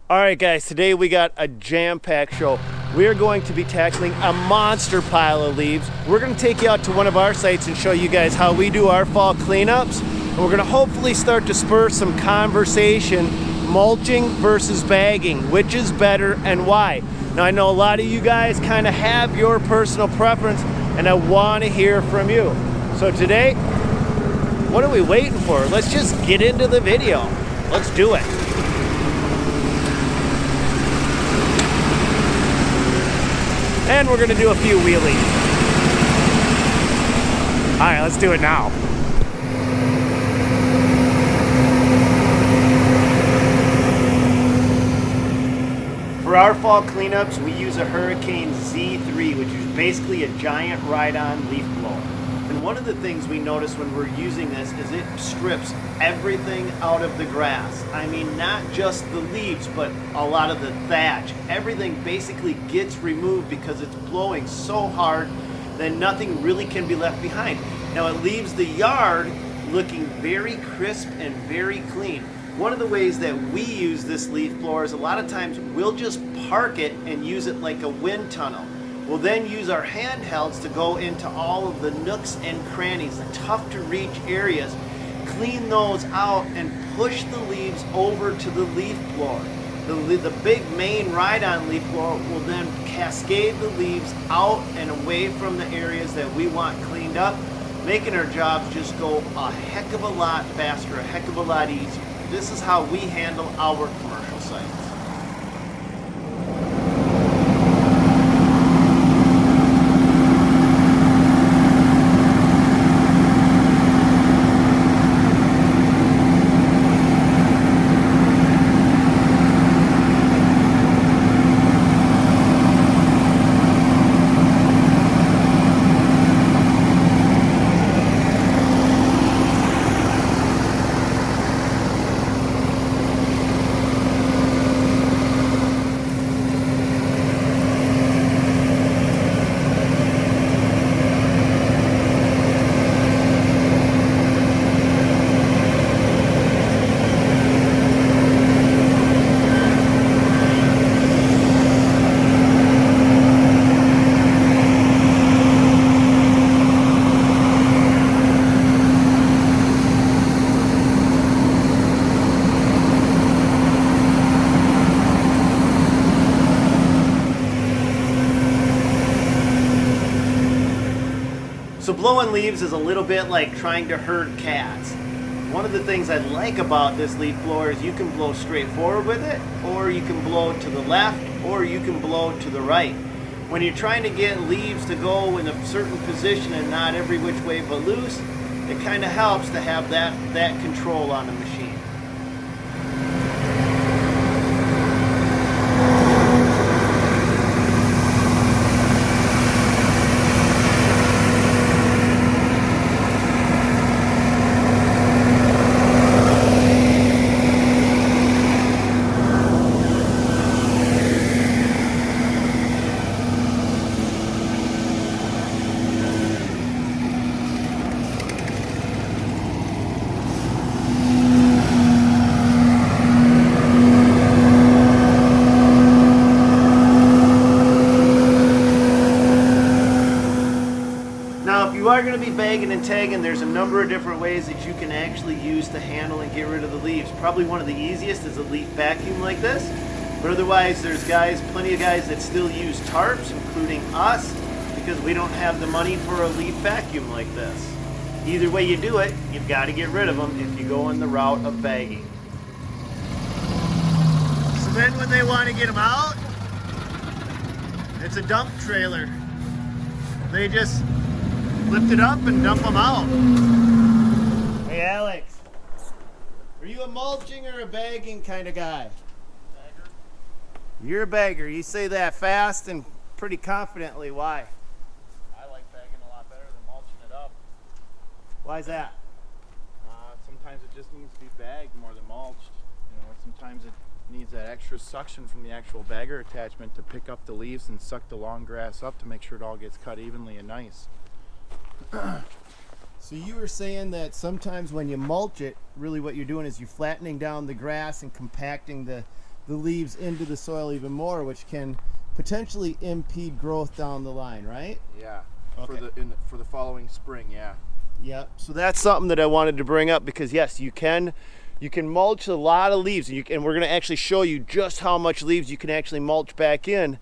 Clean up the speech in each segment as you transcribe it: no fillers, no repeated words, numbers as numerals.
All right, guys, today we got a jam-packed show. We are going to be tackling a monster pile of leaves. We're going to take you out to one of our sites and show you guys how we do our fall cleanups. And we're going to hopefully start to spur some conversation, mulching versus bagging, which is better and why. Now, I know a lot of you guys kind of have your personal preference, and I want to hear from you. So today, what are we waiting for? Let's just get into the video. Let's do it. And we're gonna do a few wheelies. All right, let's do it now. For our fall cleanups, we use a Hurricane Z3, which is basically a giant ride-on leaf blower. And one of the things we notice when we're using this is it strips everything out of the grass. I mean, not just the leaves, but a lot of the thatch. Everything basically gets removed because it's blowing so hard that nothing really can be left behind. Now, it leaves the yard looking very crisp and very clean. One of the ways that we use this leaf blower is a lot of times we'll just park it and use it like a wind tunnel. We'll then use our handhelds to go into all of the nooks and crannies, the tough to reach areas, clean those out and push the leaves over to the leaf blower. The big main ride-on leaf blower will then cascade the leaves out and away from the areas that we want cleaned up, making our jobs just go a heck of a lot faster, a heck of a lot easier. This is how we handle our commercial sites. So blowing leaves is a little bit like trying to herd cats. One of the things I like about this leaf blower is you can blow straight forward with it, or you can blow to the left, or you can blow to the right. When you're trying to get leaves to go in a certain position and not every which way but loose, it kind of helps to have that control on the machine. Now, if you are going to be bagging and tagging, there's a number of different ways that you can actually use to handle and get rid of the leaves. Probably one of the easiest is a leaf vacuum like this. But otherwise, there's plenty of guys that still use tarps, including us, because we don't have the money for a leaf vacuum like this. Either way you do it, you've got to get rid of them if you go in the route of bagging. So then when they want to get them out, it's a dump trailer. They just lift it up and dump them out. Hey Alex, are you a mulching or a bagging kind of guy? Bagger. You're a bagger. You say that fast and pretty confidently. Why? I like bagging a lot better than mulching it up. Why is that? Sometimes it just needs to be bagged more than mulched. You know, sometimes it needs that extra suction from the actual bagger attachment to pick up the leaves and suck the long grass up to make sure it all gets cut evenly and nice. So you were saying that sometimes when you mulch it, really what you're doing is you're flattening down the grass and compacting the the leaves into the soil even more, which can potentially impede growth down the line, right? Yeah. Okay. For the following spring, yeah. Yep. So that's something that I wanted to bring up, because yes, you can mulch a lot of leaves, and we're going to actually show you just how much leaves you can actually mulch back in,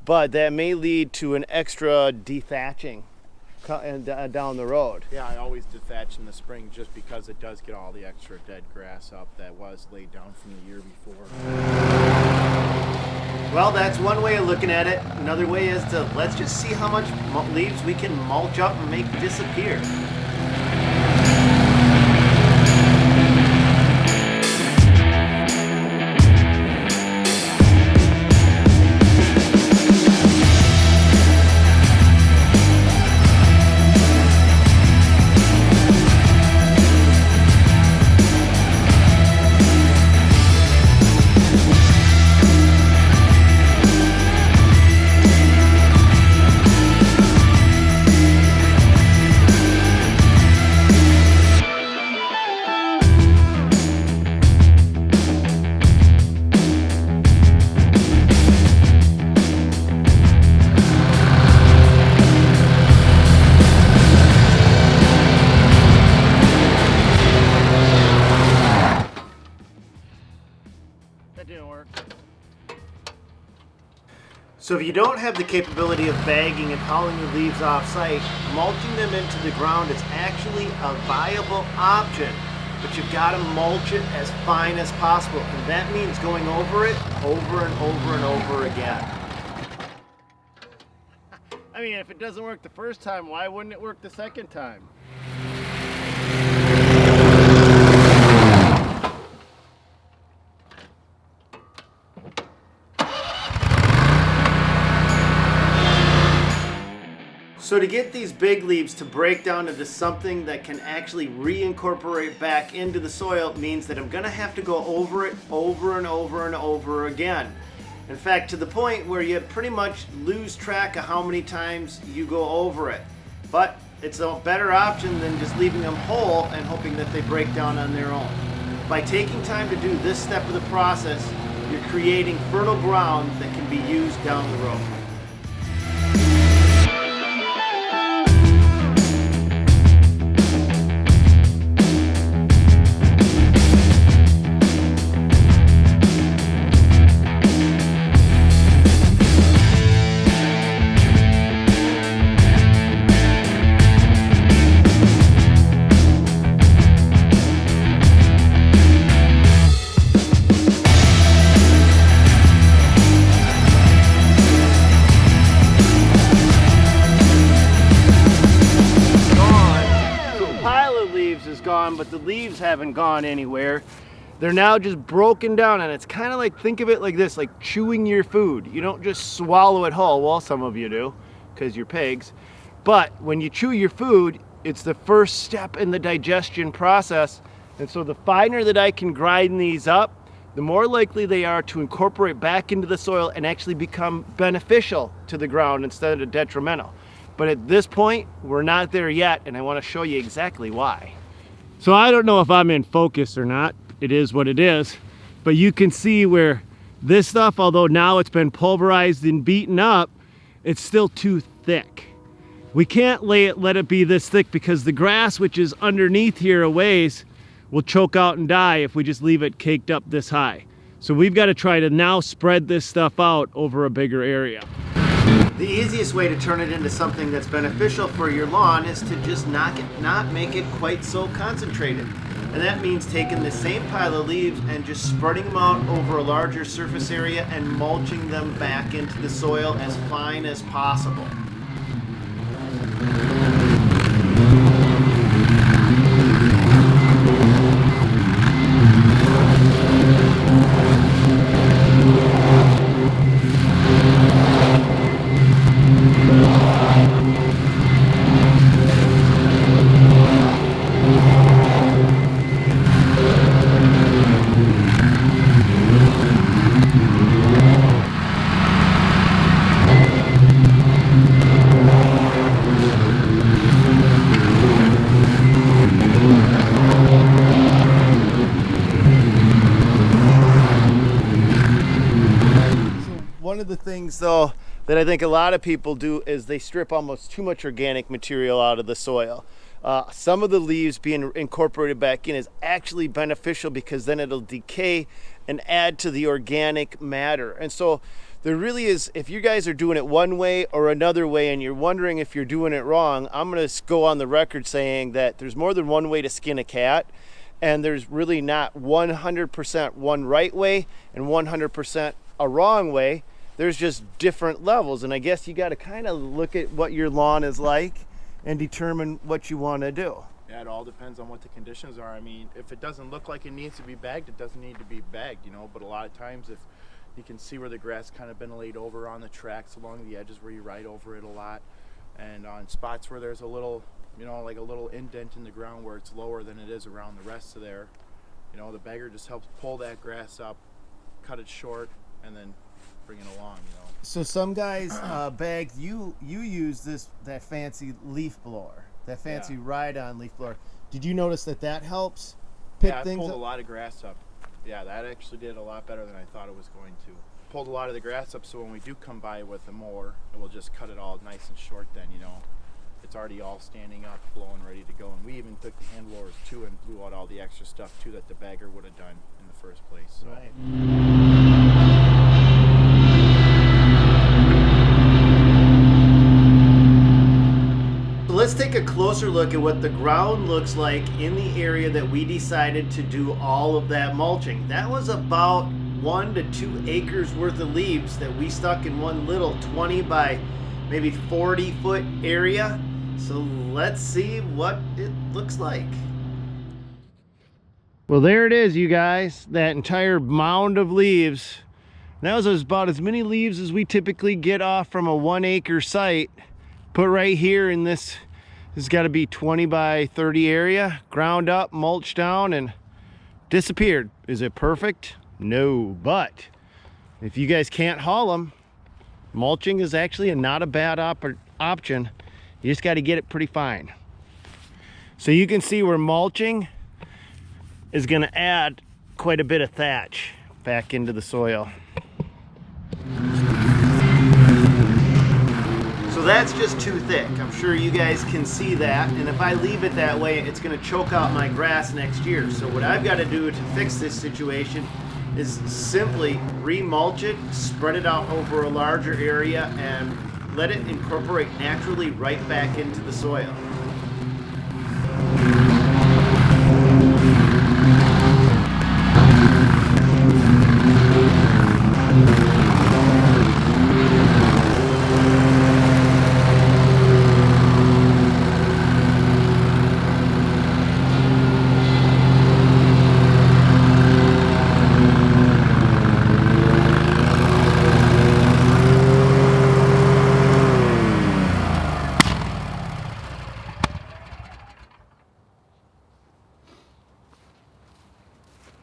but that may lead to an extra dethatching down the road. Yeah, I always dethatch in the spring just because it does get all the extra dead grass up that was laid down from the year before. Well, that's one way of looking at it. Another way is to let's just see how much leaves we can mulch up and make disappear. That didn't work. So if you don't have the capability of bagging and hauling the leaves off-site, mulching them into the ground is actually a viable option. But you've got to mulch it as fine as possible, and that means going over it over and over and over again. I mean, if it doesn't work the first time, why wouldn't it work the second time? So to get these big leaves to break down into something that can actually reincorporate back into the soil means that I'm gonna have to go over it over and over and over again. In fact, to the point where you pretty much lose track of how many times you go over it. But it's a better option than just leaving them whole and hoping that they break down on their own. By taking time to do this step of the process, you're creating fertile ground that can be used down the road. But the leaves haven't gone anywhere. They're now just broken down, and it's kind of like, think of it like this, like chewing your food. You don't just swallow it whole. Well, some of you do because you're pigs, but when you chew your food, it's the first step in the digestion process. And so the finer that I can grind these up, the more likely they are to incorporate back into the soil and actually become beneficial to the ground instead of detrimental. But at this point, we're not there yet, and I want to show you exactly why. So I don't know if I'm in focus or not. It is what it is. But you can see where this stuff, although now it's been pulverized and beaten up, it's still too thick. We can't let it be this thick because the grass, which is underneath here a ways, will choke out and die if we just leave it caked up this high. So we've got to try to now spread this stuff out over a bigger area. The easiest way to turn it into something that's beneficial for your lawn is to just not make it quite so concentrated. And that means taking the same pile of leaves and just spreading them out over a larger surface area and mulching them back into the soil as fine as possible. One of the things though that I think a lot of people do is they strip almost too much organic material out of the soil. Some of the leaves being incorporated back in is actually beneficial because then it'll decay and add to the organic matter. And so there really is, if you guys are doing it one way or another way and you're wondering if you're doing it wrong, I'm going to go on the record saying that there's more than one way to skin a cat, and there's really not 100% one right way and 100% a wrong way. There's just different levels, and I guess you got to kind of look at what your lawn is like and determine what you want to do. Yeah, it all depends on what the conditions are. I mean, if it doesn't look like it needs to be bagged, it doesn't need to be bagged, you know. But a lot of times, if you can see where the grass kind of been laid over on the tracks along the edges where you ride over it a lot, and on spots where there's a little, you know, like a little indent in the ground where it's lower than it is around the rest of there, you know, the bagger just helps pull that grass up, cut it short, and then bring it along, you know. So some guys bag, you use that fancy leaf blower, that fancy ride-on leaf blower. Did you notice that helps pick things up? Yeah, it pulled a lot of grass up. Yeah, that actually did a lot better than I thought it was going to. Pulled a lot of the grass up, so when we do come by with a mower, it will just cut it all nice and short then, you know. It's already all standing up, blowing, ready to go. And we even took the hand blowers too and blew out all the extra stuff too that the bagger would have done in the first place. So. Right. Let's take a closer look at what the ground looks like in the area that we decided to do all of that mulching. That was about 1 to 2 acres worth of leaves that we stuck in one little 20 by maybe 40 foot area. So let's see what it looks like. Well, there it is, you guys, that entire mound of leaves. That was about as many leaves as we typically get off from a 1 acre site. Put right here in this has got to be 20 by 30 area, ground up, mulched down, and disappeared. Is it perfect? No, but if you guys can't haul them, mulching is actually not a bad option. You just got to get it pretty fine. So you can see where mulching is going to add quite a bit of thatch back into the soil. So that's just too thick. I'm sure you guys can see that, and if I leave it that way, it's going to choke out my grass next year. So what I've got to do to fix this situation is simply re-mulch it, spread it out over a larger area, and let it incorporate naturally right back into the soil.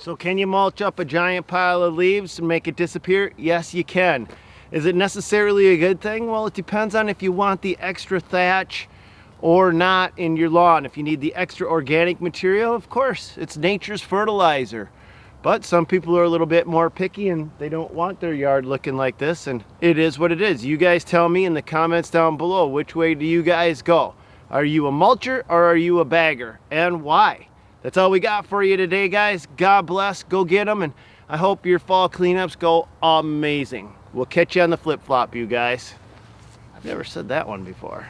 So can you mulch up a giant pile of leaves and make it disappear? Yes, you can. Is it necessarily a good thing? Well, it depends on if you want the extra thatch or not in your lawn. If you need the extra organic material, of course, it's nature's fertilizer. But some people are a little bit more picky and they don't want their yard looking like this, and it is what it is. You guys tell me in the comments down below, which way do you guys go? Are you a mulcher or are you a bagger, and why? That's all we got for you today, guys. God bless. Go get them, and I hope your fall cleanups go amazing. We'll catch you on the flip-flop, you guys. I've never said that one before.